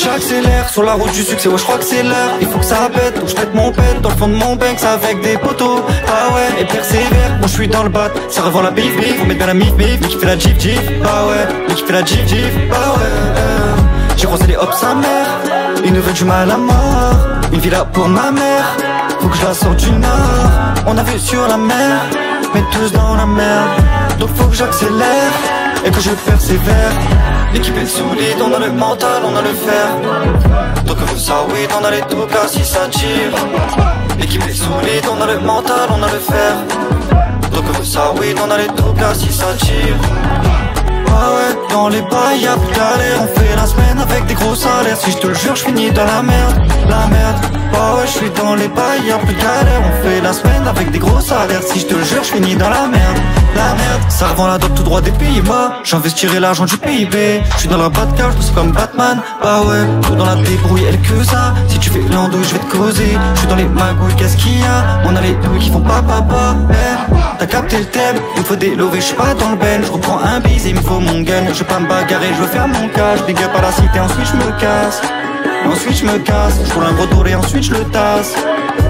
J'accélère sur la route du succès, ouais je crois que c'est l'heure. Il faut que ça pète, donc je pète mon pète dans le fond de mon Banks avec des poteaux. Ah ouais, et persévère, moi je suis dans le bat. Ça revend la bif bif, faut mettre bien la mif mif. Mais qui fait la jif jif, bah ouais, mais qui fait la jif jif, bah ouais. J'ai croisé les hops sa mère, ils nous veulent du mal à mort. Une villa pour ma mère, faut que je la sorte du nord. On a vu sur la mer, mais tous dans la merde. Donc faut que j'accélère et que je persévère. L'équipe est solide, on a le mental, on a le fer. Donc on veut ça, oui, on a les doubles si ça tire. L'équipe est solide, on a le mental, on a le fer. Donc on veut ça, oui, on a les doubles si ça tire. Ah ouais, dans les bails y'a plus de galère. On fait la semaine avec des gros salaires. Si je te le jure, je finis dans la merde, la merde. Ah ouais, je suis dans les bails y'a plus de galère. On fait la semaine avec des gros salaires. Si je te le jure, je finis dans la merde, la merde. Ça revend la dope tout droit des Pays-Bas. J'investirai l'argent du PIB. Je suis dans la Batcave, je comme Batman. Bah ouais, tout dans la débrouille, elle que ça. Si tu fais l'andouille, je vais te causer. Je suis dans les magouilles, qu'est-ce qu'il y a? On a les douilles qui font papa. T'as capté le thème, il me faut des lovés, je suis pas dans le ben. Je reprends un bise, il me faut mon gun. Je veux pas me bagarrer, je veux faire mon cash. Big up à la cité, ensuite je me casse. Ensuite je me casse, je roule un gros tour et ensuite je le tasse.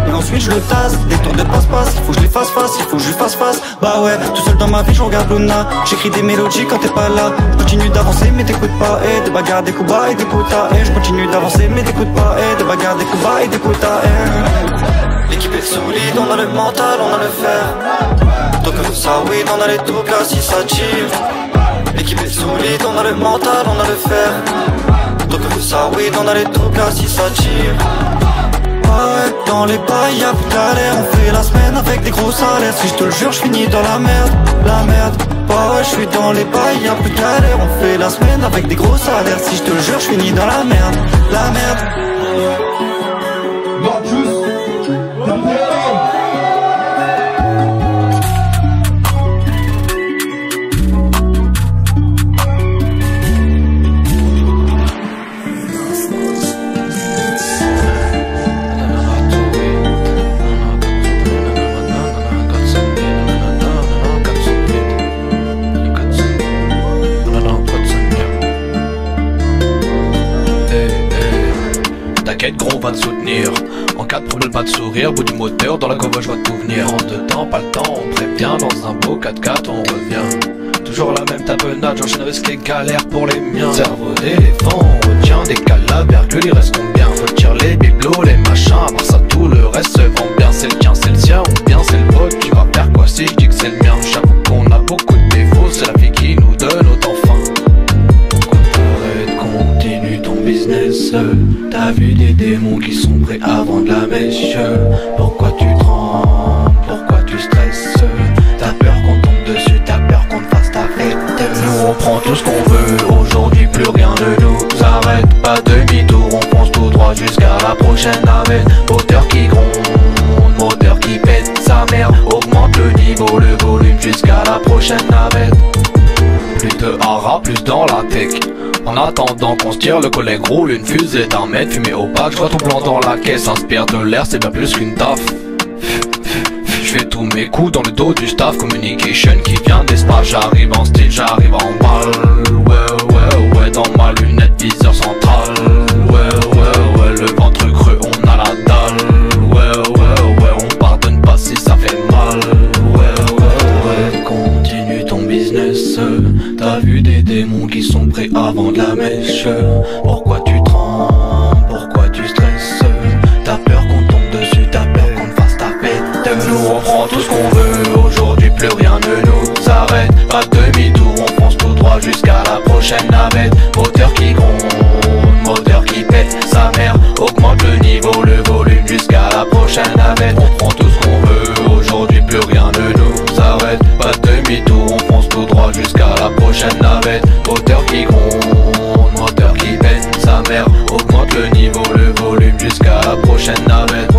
Et ensuite je le tasse, des tours de passe-passe. Il faut que je les fasse face, il faut que je lui fasse face. Bah ouais, tout seul dans ma vie je regarde Luna. J'écris des mélodies quand t'es pas là. Je continue d'avancer mais t'écoutes pas. Des bagarres, des coups bas et des coups à Je continue d'avancer mais t'écoutes pas. Des bagarres, des coups bas et des coups à L'équipe est solide, on a le mental, on a le fer. Donc ça oui, on a les doubles si ça tire. L'équipe est solide, on a le mental, on a le fer. Donc ça oui, on a les doubles si ça tire. Ah ouais, dans les bails y'a plus de galère. On fait la semaine avec des gros salaires. Si je te le jure, je finis dans la merde, la merde. Bah ouais, je suis dans les bails y'a plus de galère. On fait la semaine avec des gros salaires. Si je te le jure, je finis dans la merde, la merde. T'inquiète gros, on va te soutenir. En cas de problème, pas de sourire. Bout du moteur, dans la cover, je vois tout venir. En deux temps, pas le temps, on prévient. Dans un beau 4x4, on revient. Toujours la même tapenade, j'enchaîne avec les galères pour les miens. Cerveau d'éléphant, on retient des cales, virgule, il reste combien? Retire les bibelots, les machins, à part ça tout le reste se vend bien. C'est le tien, c'est le sien, ou bien c'est le vôtre. Tu vas faire quoi si je dis que c'est le mien? J'avoue qu'on a beaucoup de défauts, c'est la vie qui nous donne autant faim. Continue ton business. T'as vu des démons qui sont prêts à vendre la mèche. Pourquoi tu trembles? Pourquoi tu stresses? T'as peur qu'on tombe dessus, t'as peur qu'on te fasse ta fête. Nous on prend tout ce qu'on veut, aujourd'hui plus rien ne nous arrête. Pas demi-tour, on fonce tout droit jusqu'à la prochaine navette. Moteur qui gronde, moteur qui pète sa mère. Augmente le niveau, le volume jusqu'à la prochaine navette. Plus de hara, plus dans la tech. En attendant qu'on se tire, le collègue roule une fusée d'un mètre. Fumée opaque, je vois ton plan dans la caisse. Inspire de l'air, c'est bien plus qu'une taf. Je fais tous mes coups dans le dos du staff. Communication qui vient d'espace. J'arrive en style, j'arrive en balle. Ouais, dans ma lunette, viseur central. Ouais, le ventre creux, on a la dalle. Ouais, on pardonne pas si ça fait mal. Ouais, continue ton business. T'as vu des démons qui sont prêts à vendre la mèche. Pourquoi tu trembles? Pourquoi tu stresses? T'as peur qu'on tombe dessus, t'as peur qu'on te fasse ta fête. Nous on prend tout ce qu'on veut, aujourd'hui plus rien ne nous arrête. Pas de demi-tour, on fonce tout droit jusqu'à la prochaine navette. Moteur qui gronde, moteur qui pète sa mère. Augmente le niveau, le volume jusqu'à la prochaine navette. On prend tout ce qu'on veut, aujourd'hui plus rien ne nous arrête. Pas de demi-tour, on fonce tout droit jusqu'à la prochaine navette. Moteur qui gronde, moteur qui pète sa mère. Augmente le niveau, le volume jusqu'à la prochaine navette.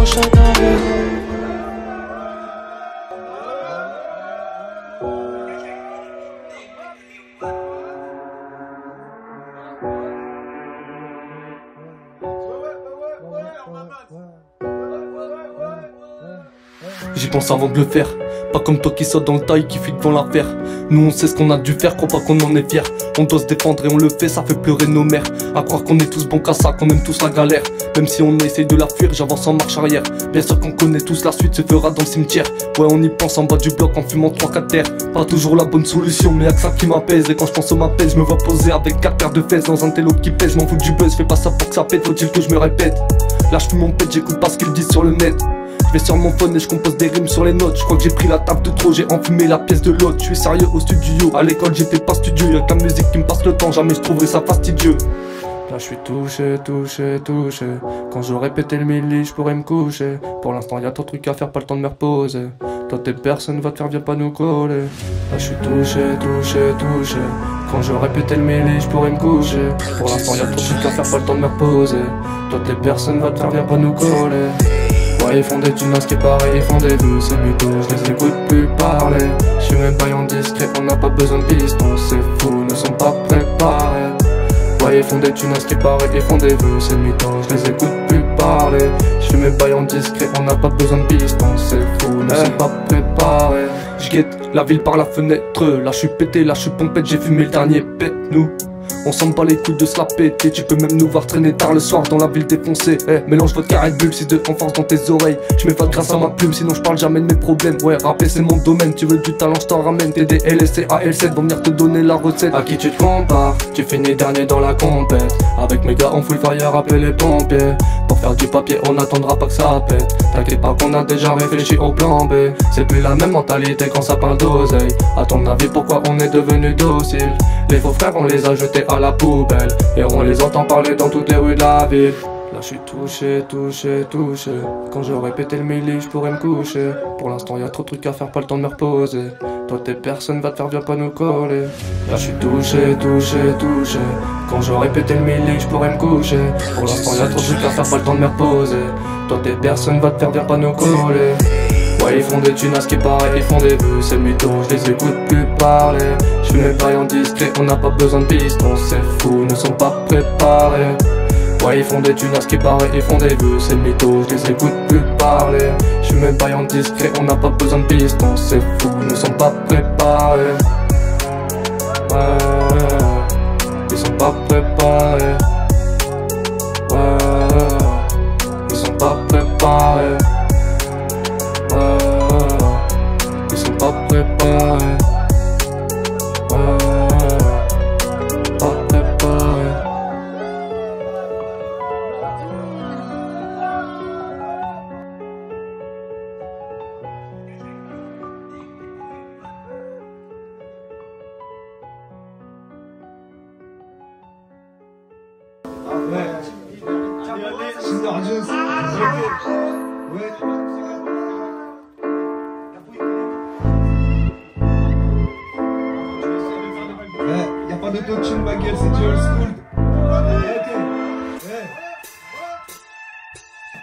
J'y pense avant de le faire. Pas comme toi qui saute dans le taille, qui fuit devant l'affaire. Nous on sait ce qu'on a dû faire, crois pas qu'on en est fier. On doit se défendre et on le fait, ça fait pleurer nos mères. À croire qu'on est tous bons qu'à ça, qu'on aime tous la galère. Même si on essaye de la fuir, j'avance en marche arrière. Bien sûr qu'on connaît tous, la suite se fera dans le cimetière. Ouais, on y pense en bas du bloc en fumant 3-4 terres. Pas toujours la bonne solution, mais y'a que ça qui m'apaise. Et quand je pense au m'apaise, je me vois poser avec 4 paires de fesses dans un télo qui pèse. M'en fous du buzz, fais pas ça pour que ça pète, faut-il que je me répète. Là je fume mon pète, j'écoute pas ce qu'ils disent sur le net. Je vais sur mon phone et je compose des rimes sur les notes. Je crois que j'ai pris la table de trop, j'ai enfumé la pièce de l'autre. Je suis sérieux au studio, à l'école j'étais pas studieux. Y'a que la musique qui me passe le temps, jamais je trouverai ça fastidieux. Là je suis touché, touché, touché. Quand j'aurais pété le milli, je pourrais me coucher. Pour l'instant y'a tant de trucs à faire, pas le temps de me reposer. Toi t'es personne, va te faire, viens pas nous coller. Là je suis touché, touché, touché. Quand j'aurais pété le milli, je pourrais me coucher. Pour l'instant y'a trop de trucs à faire, pas le temps de me reposer. Toi t'es personne, va te faire, viens pas nous coller. Ouais, ils font des tunes, ce qui est pareil, ils font des vues, c'est mytho, je les écoute plus parler. Je suis même pas en discret, on n'a pas besoin de piston, c'est fou, ne sont pas préparés. Ouais, ils font des tunes, ce qui est pareil, ils font des vues, c'est mytho, je les écoute plus parler. Je suis même pas en discret, on n'a pas besoin de piston, c'est fou, ne sont pas préparés. Je guette la ville par la fenêtre, là je suis pété, là je suis pompette, j'ai fumé le dernier pète, nous. On sent pas les coups de se la péter. Tu peux même nous voir traîner tard le soir dans la ville défoncée. Mélange vodka Red Bull, si de en force dans tes oreilles. Je m'évade grâce à ma plume, sinon je parle jamais de mes problèmes. Ouais, rapper c'est mon domaine, tu veux du talent, je t'en ramène. T'es des LSC, AL7 vont venir te donner la recette. À qui tu te compares, tu finis dernier dans la compète. Avec mes gars on full fire, appelle les pompiers. Pour faire du papier on n'attendra pas que ça pète. T'inquiète pas qu'on a déjà réfléchi au plan B. C'est plus la même mentalité quand ça parle d'oseille. À ton avis pourquoi on est devenu docile? Les faux frères on les a jetés à la poubelle. Et on les entend parler dans toutes les rues de la ville. Là je suis touché, touché, touché. Quand j'aurais pété le milli, je pourrais me coucher. Pour l'instant y'a trop de trucs à faire, pas le temps de me reposer. Toi t'es personne, va te faire, viens pas nous coller. Là je suis touché, touché, touché. Quand j'aurais pété le milli, je pourrais me coucher. Pour l'instant y'a trop de trucs à faire, pas le temps de me reposer. Toi t'es personne, va te faire, viens pas nous coller. Ouais, ils font des tunes, ce qui est pareil, ils font des vues, c'est mytho, je les écoute plus parler. Je suis même pas en discret, on n'a pas besoin de piston, c'est fou, ne sont pas préparés. Ouais, ils font des tunes, ce qui est pareil, ils font des vues, c'est mytho, je les écoute plus parler. Je suis même pas en discret, on n'a pas besoin de piston, c'est fou, ne sont pas préparés. Ouais, ils sont pas préparés. Ouais, ils sont pas préparés. Ils sont pas préparés. Pas préparés. Y'a pas d'autotune ma gueule, c'est du old school.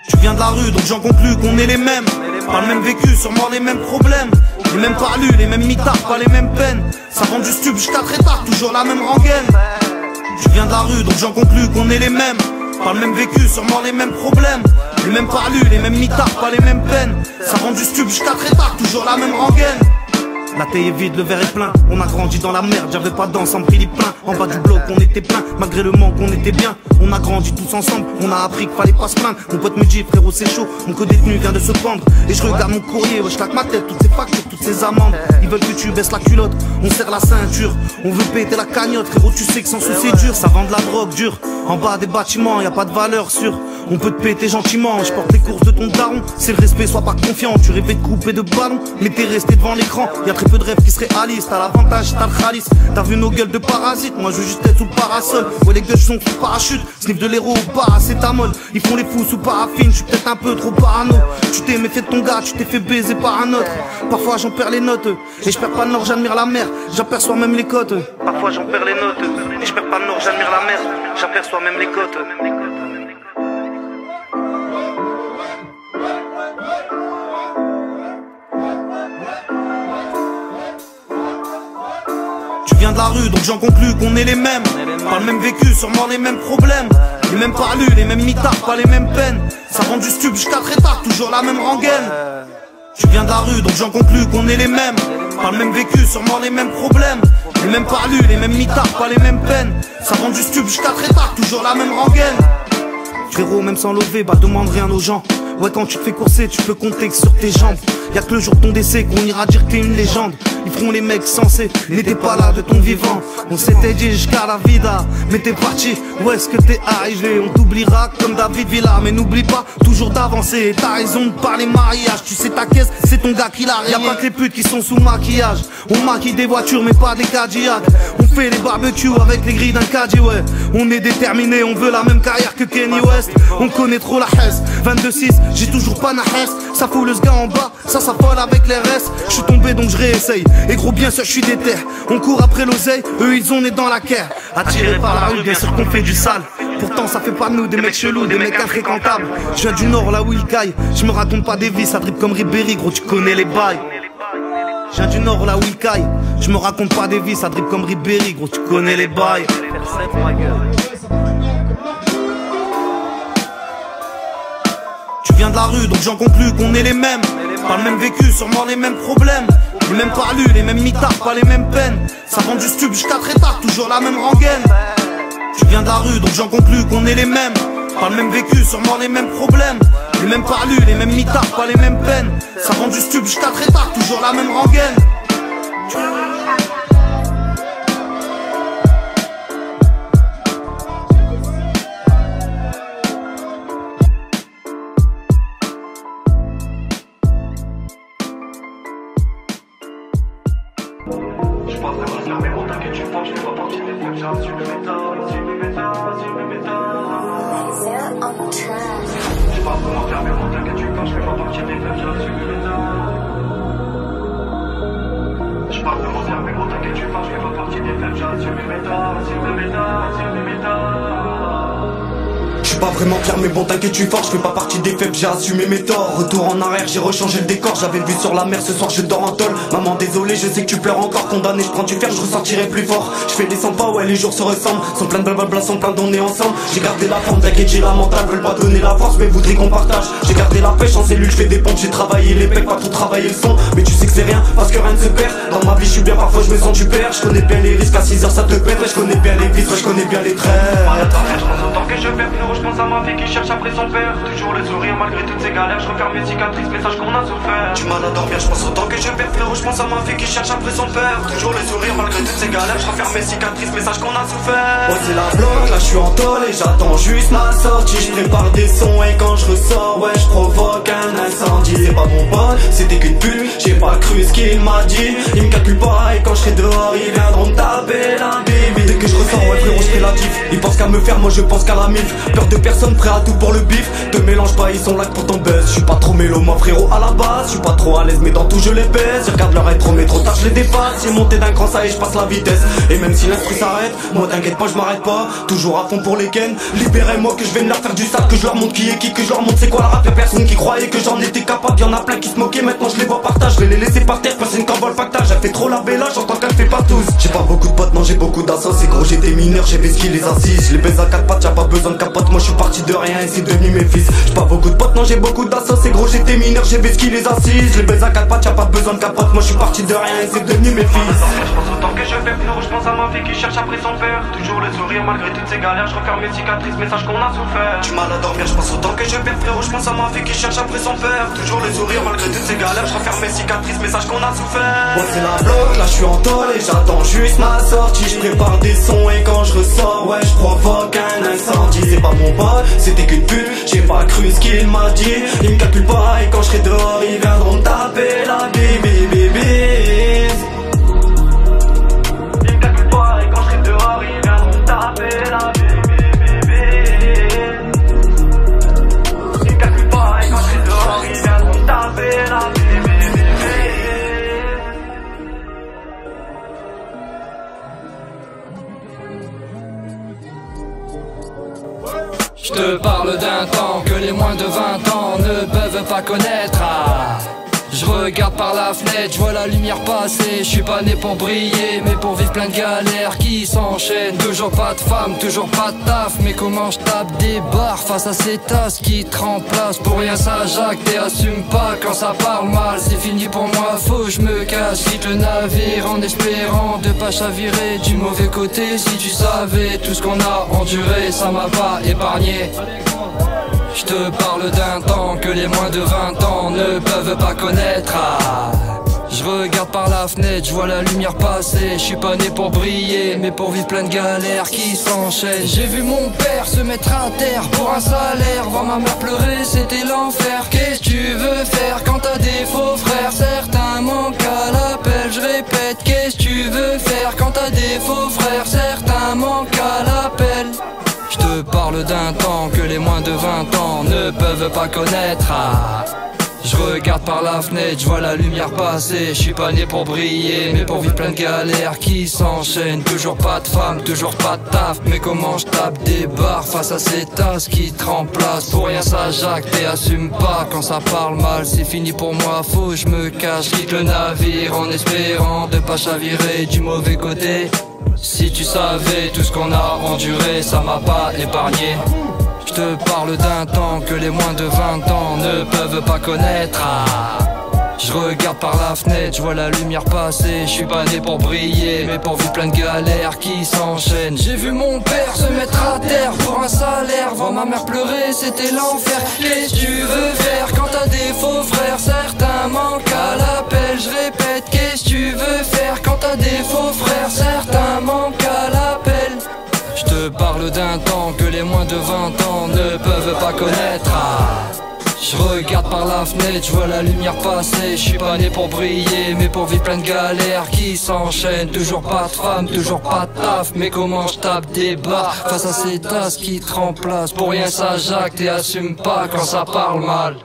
Je viens de la rue donc j'en conclus qu'on est les mêmes. Pas le même vécu, sûrement les mêmes problèmes. Les mêmes parlus, les mêmes mitards, pas les mêmes peines. Ça rend du stup jusqu'à très tard, toujours la même rengaine. Je viens de la rue donc j'en conclus qu'on est les mêmes. Pas le même vécu, sûrement les mêmes problèmes. Les mêmes parlus, les mêmes mitards, pas les mêmes peines. Ça rend du stup jusqu'à très tard, toujours la même rengaine. La taille est vide, le verre est plein. On a grandi dans la merde, j'avais pas d'an sans Philippe plein. En bas du bloc, on était plein, malgré le manque, on était bien. On a grandi tous ensemble, on a appris qu'il fallait pas se plaindre. Mon pote me dit, frérot, c'est chaud, mon co-détenu vient de se pendre. Et je regarde mon courrier, je claque ma tête, toutes ces factures, toutes ces amendes. Ils veulent que tu baisses la culotte, on serre la ceinture. On veut péter la cagnotte, frérot, tu sais que sans sous c'est dur. Ça vend de la drogue dure, en bas des bâtiments, y a pas de valeur sûre. On peut te péter gentiment, je porte les courses de ton daron. C'est le respect, sois pas confiant, tu rêvais de couper de ballon. Mais t'es resté devant l'écran, y a très peu de rêves qui se réalisent. T'as l'avantage, t'as le khalis, t'as vu nos gueules de parasites. Moi je veux juste être sous le parasol, ouais les gueules sont sous parachute. Sniff de l'héros au paracétamol, ils font les fous sous paraffine. Je suis peut-être un peu trop parano, tu t'es méfié de ton gars, tu t'es fait baiser par un autre. Parfois j'en perds les notes, et je perds pas le nord, j'admire la mer. J'aperçois même les côtes. Parfois j'en perds les notes, et je perds pas le nord, j'admire la mer. J'aperçois même les côtes. Tu viens de la rue donc j'en conclus qu'on est les mêmes. Pas le même vécu, sûrement les mêmes problèmes. Les mêmes parlus, les mêmes mitards, pas les mêmes peines. Ça rend du stup jusqu'à très tard, toujours la même rengaine. Tu viens de la rue donc j'en conclus qu'on est les mêmes. Pas le même vécu, sûrement les mêmes problèmes. Les mêmes parlus, les mêmes mitards, pas les mêmes peines. Ça vend du stup jusqu'à très tard, toujours la même rengaine. Frérot, même sans lever, bah demande rien aux gens. Ouais, quand tu te fais courser, tu peux compter que sur tes jambes. Y'a que le jour de ton décès qu'on ira dire que t'es une légende. Ils feront les mecs sensés, n'étais pas là de ton vivant. On s'était dit jusqu'à la vida, mais t'es parti, où est-ce que t'es arrivé? On t'oubliera comme David Villa, mais n'oublie pas toujours d'avancer. T'as raison de parler mariage, tu sais ta caisse, c'est ton gars qui l'a rayé. Y'a pas que les putes qui sont sous maquillage. On maquille des voitures mais pas des Cadillacs. On fait les barbecues avec les grilles d'un caddie, ouais. On est déterminé, on veut la même carrière que Kenny West. On connaît trop la hesse, 22-6, j'ai toujours pas na hesse. Ça fout le gars en bas, ça s'affole avec les restes. Je suis tombé donc je réessaye. Et gros bien sûr je suis déter. On court après l'oseille, eux ils ont nez dans la caire. Attirés par la rue, bien sûr qu'on fait du sale. Pourtant ça fait pas de nous des mecs chelous, des mecs infréquentables. Je viens du nord là où il caille. Je me raconte pas des vies, ça drip comme Ribéry, gros tu connais les bails. Je viens du nord là où il caille. Je me raconte pas des vies, ça drip comme Ribéry, gros tu connais les bails. Tu viens de la rue donc j'en conclus qu'on est les mêmes. Pas le même vécu, sûrement les mêmes problèmes. Les mêmes parlus, les mêmes mitards, pas les mêmes peines. Ça vend du stup jusqu'à très tard, toujours la même rengaine. Tu viens de la rue donc j'en conclus qu'on est les mêmes. Pas le même vécu, sûrement les mêmes problèmes. Les mêmes parlus, les mêmes mitards, pas les mêmes peines. Ça vend du stup jusqu'à très tard, toujours la même rengaine. Pas vraiment fier mais bon t'inquiète tu fort, je fais pas partie des faibles, j'ai assumé mes torts. Retour en arrière, j'ai rechangé le décor, j'avais le vue sur la mer, ce soir je dors en tôle. Maman désolé, je sais que tu pleures encore, condamné, je prends du fer, je ressortirai plus fort. Je fais des 100 pas, ouais les jours se ressemblent, sont plein de blablabla, sont plein d'on est ensemble. J'ai gardé la forme, t'inquiète j'ai la mentale, veulent pas donner la force mais voudraient qu'on partage. J'ai gardé la pêche en cellule, je fais des pompes, j'ai travaillé les pecs, pas trop travaillé le son. Mais tu sais que c'est rien, parce que rien ne se perd. Dans ma vie je suis bien, parfois je me sens du père. Je connais bien les risques, à 6h ça te perd. Je connais bien les vices, ouais je connais bien les traits. Je pense autant que je perds, frérot, je pense à ma fille qui cherche après son père. Toujours le sourire malgré toutes ces galères. Je referme mes cicatrices, message qu'on a souffert. Du mal à dormir, je pense autant que je perds, frérot, je pense à ma fille qui cherche après son père. Toujours le sourire malgré toutes ces galères. Je referme mes cicatrices, message qu'on a souffert. Ouais c'est la bloc, là je suis en tôle et j'attends juste ma sortie. Je prépare des sons et quand je ressors, ouais je provoque un incendie. C'est pas mon pote, c'était qu'une pute. J'ai pas cru ce qu'il m'a dit. Il me calcule pas et quand je serai dehors, ils viendront me taper la bibi. Dès que je ressors, ouais frérot, je fais la diff. Ils pensent qu'à me faire, moi je pense qu'à la mif. Peur de personne, prêt à tout pour le bif. Te mélange pas, ils sont là pour ton buzz. Je suis pas trop mélo, moi frérot à la base. Je suis pas trop à l'aise, mais dans tout je les baisse. Je regarde leur rétro, mais trop tard je les dépasse. J'ai monté d'un cran, ça y est, je passe la vitesse. Et même si l'esprit s'arrête, moi t'inquiète pas, je m'arrête pas. Toujours à fond pour les ken. Libérez-moi que je vais me leur faire du sale. Que je leur montre qui est qui, que je leur montre c'est quoi le rap. Y'a personne qui croyait que j'en étais capable. Y'en a plein qui se moquaient, maintenant je les vois partage. Je vais les laisser par terre, personne qu'en vole factage. Elle fait trop la bella, j'entends qu'elle fait pas tous. J'ai pas beaucoup de potes, non j'ai beaucoup d'assos. C'est gros, j'ai des mineurs, j'ai des skills, les assises. Je les baise à 4 pattes, y'a pas besoin de capote. Moi je suis parti de rien et c'est devenu mes fils. J'ai pas beaucoup de potes, non j'ai beaucoup d'assos. C'est gros, j'ai des mineurs, j'ai des skills, les assises. Je les baise à 4 pattes, y'a pas besoin de capote. Moi je suis parti de rien et c'est devenu mes fils. Je pense autant que je fais, frérot, je pense à ma fille qui cherche après son père. Toujours le sourire malgré toutes ces galères. Je referme mes cicatrices, message qu'on a souffert. Du mal à dormir, je pense autant que je perds, frérot, je pense à ma fille qui cherche après son père. Toujours le sourire malgré toutes ces galères. Je referme mes cicatrices, message qu'on a souffert. Ouais c'est la bloc, là je suis en tôle et j'attends juste ma sortie. Je prépare des sons et quand je ressors, ouais je provoque un incendie. C'est pas mon pote, c'était qu'une pute. J'ai pas cru ce qu'il m'a dit. Il me calcule pas et quand je serai dehors, ils viendront me taper la bibi bibi. Ils me calculent pas et quand je serai dehors, ils viendront me taper la bibi bibi. Ils me calculent pas et quand je serai dehors, ils viendront me taper la bibi bibi. Je te parle d'un temps que les moins de 20 ans ne peuvent pas connaître. Je regarde par la fenêtre, je vois la lumière passer. Je suis pas né pour briller, mais pour vivre plein de galères qui s'enchaînent. Toujours pas de femme, toujours pas de taf. Mais comment je tape des barres face à ces tasses qui te remplacent. Pour rien ça jacte et assume pas quand ça parle mal. C'est fini pour moi, faut que je me cache. Quitte le navire en espérant de pas chavirer du mauvais côté. Si tu savais tout ce qu'on a enduré, ça m'a pas épargné. Je te parle d'un temps que les moins de 20 ans ne peuvent pas connaître. Je regarde par la fenêtre, je vois la lumière passer. Je suis pas né pour briller, mais pour vivre plein de galères qui s'enchaînent. J'ai vu mon père se mettre à terre pour un salaire. Voir ma mère pleurer, c'était l'enfer. Qu'est-ce que tu veux faire quand t'as des faux frères? Certains manquent à l'appel, je répète. Qu'est-ce que tu veux faire quand t'as des faux frères? Certains manquent à l'appel. Je te parle d'un temps que les moins de 20 ans ne peuvent pas connaître. Je regarde par la fenêtre, je vois la lumière passer. Je suis pas né pour briller, mais pour vivre plein de galères qui s'enchaînent. Toujours pas de femme, toujours pas de taf. Mais comment je tape des barres face à ces tasses qui te remplacent. Pour rien ça jacte et assume pas quand ça parle mal. C'est fini pour moi, faut que je me cache. Quitte le navire en espérant de pas chavirer du mauvais côté. Si tu savais tout ce qu'on a enduré, ça m'a pas épargné. Je te parle d'un temps que les moins de 20 ans ne peuvent pas connaître. Je regarde par la fenêtre, je vois la lumière passer. Je suis pas né pour briller, mais pour vivre plein de galères qui s'enchaînent. J'ai vu mon père se mettre à terre pour un salaire. Voir ma mère pleurer, c'était l'enfer. Qu'est-ce que tu veux faire quand t'as des faux frères? Certains manquent à l'appel, je répète. Qu'est-ce que tu veux faire quand t'as des faux frères? Certains manquent à l'appel. Je te parle d'un temps que les moins de 20 ans ne peuvent pas connaître. Je regarde par la fenêtre, je vois la lumière passer. Je suis pas né pour briller, mais pour vivre plein de galères qui s'enchaînent. Toujours pas de femme, toujours pas de taf. Mais comment je tape des barres face à ces tasses qui te remplacent. Pour rien ça jacte et assume pas quand ça parle mal.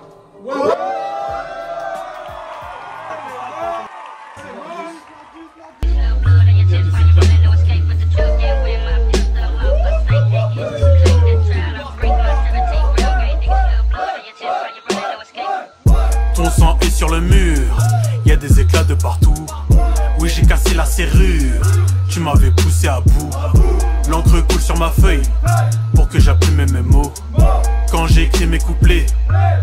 Ton sang est sur le mur, y a des éclats de partout. Oui, j'ai cassé la serrure, tu m'avais poussé à bout. L'encre coule sur ma feuille pour que j'apprime mes mots. Quand j'écris mes couplets,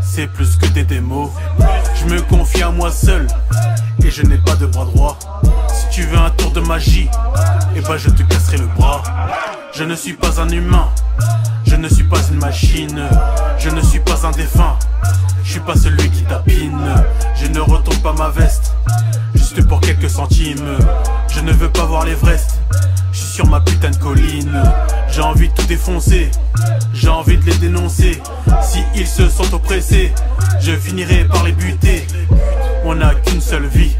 c'est plus que des démos. Je me confie à moi seul et je n'ai pas de bras droit. Si tu veux un tour de magie, eh ben je te casserai le bras. Je ne suis pas un humain, je ne suis pas une machine, je ne suis pas un défunt. Je suis pas celui qui tapine. Je ne retourne pas ma veste juste pour quelques centimes. Je ne veux pas voir l'Everest, je suis sur ma putain de colline. J'ai envie de tout défoncer, j'ai envie de les dénoncer. Si ils se sont oppressés, je finirai par les buter. On n'a qu'une seule vie,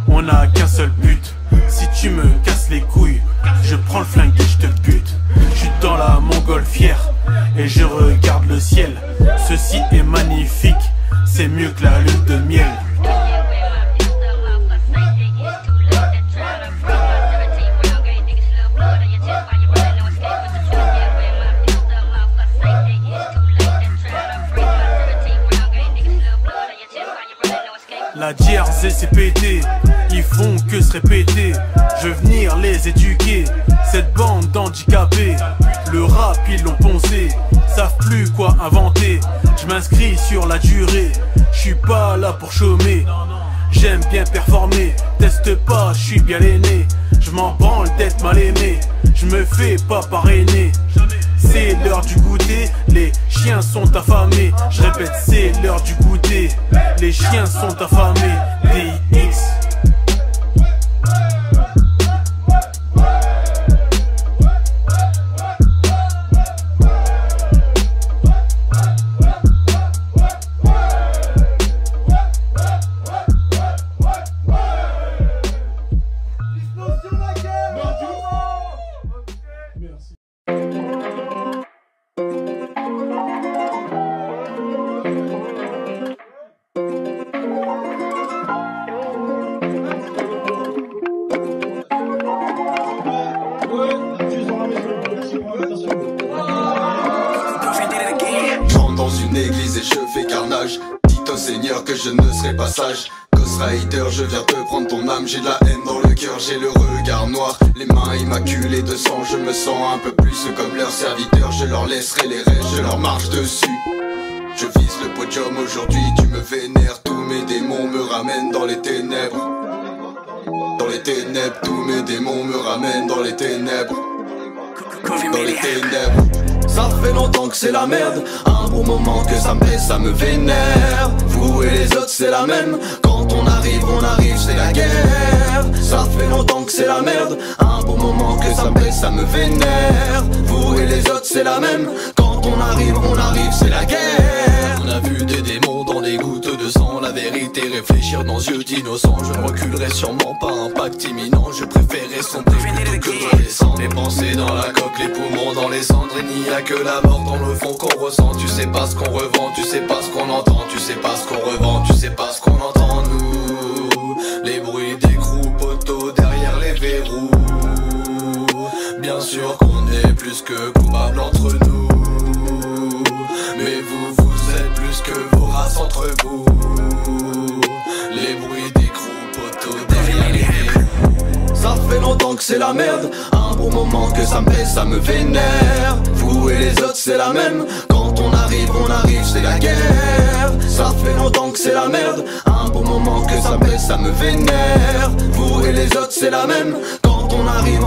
on n'a qu'un seul but. Si tu me casses les couilles, je prends le flingue et je te bute. Je suis dans la montgolfière et je regarde le ciel. Ceci est magnifique, c'est mieux que la lune de miel. La DRZ c'est pété, ils font que se répéter. Je veux venir les éduquer, cette bande d'handicapés. Le rap ils l'ont poncé, savent plus quoi inventer. Je m'inscris sur la durée, je suis pas là pour chômer. J'aime bien performer, teste pas, je suis bien l'aîné. Je m'en branle d'être mal aimé, je me fais pas parrainer. C'est l'heure du goûter, les chiens sont affamés. Je répète, c'est l'heure du goûter, les chiens sont affamés. DX. je ne serai pas sage. Ghost Rider, je viens te prendre ton âme. J'ai de la haine dans le cœur, j'ai le regard noir, les mains immaculées de sang. Je me sens un peu plus comme leur serviteur. Je leur laisserai les restes, je leur marche dessus. Je vise le podium aujourd'hui, tu me vénères. Tous mes démons me ramènent dans les ténèbres. Dans les ténèbres, tous mes démons me ramènent dans les ténèbres. Dans les ténèbres. Ça fait longtemps que c'est la merde, un bon moment que ça me plaît, ça me vénère. Vous et les autres c'est la même, quand on arrive, c'est la guerre. Ça fait longtemps que c'est la merde, un bon moment que ça me plaît, ça me vénère. Vous et les autres c'est la même, quand on arrive, c'est la guerre. On a vu des démons dans des gouttes de sang, la vérité réfléchir dans yeux d'innocents. Je ne reculerai sûrement pas, un pacte imminent. Je préférais sombrer plutôt que redescendre. Les pensées dans la coque, les poumons dans les cendres. Il n'y a que la mort dans le fond qu'on ressent. Tu sais pas ce qu'on revend, tu sais pas ce qu'on entend. Tu sais pas ce qu'on revend, tu sais pas ce qu'on entend. Nous, les bruits des groupes poteaux derrière les verrous. Bien sûr qu'on est plus que coupables entre nous, mais vous êtes plus que vos races entre vous. Les bruits des groupes poteaux derrière les verrous. Ça fait longtemps que c'est la merde, un bon moment que ça me plaît, ça me vénère. Vous et les autres c'est la même, quand on arrive, c'est la guerre. Ça fait longtemps que c'est la merde, un bon moment que ça me plaît, ça me vénère. Vous et les autres c'est la même, quand on arrive,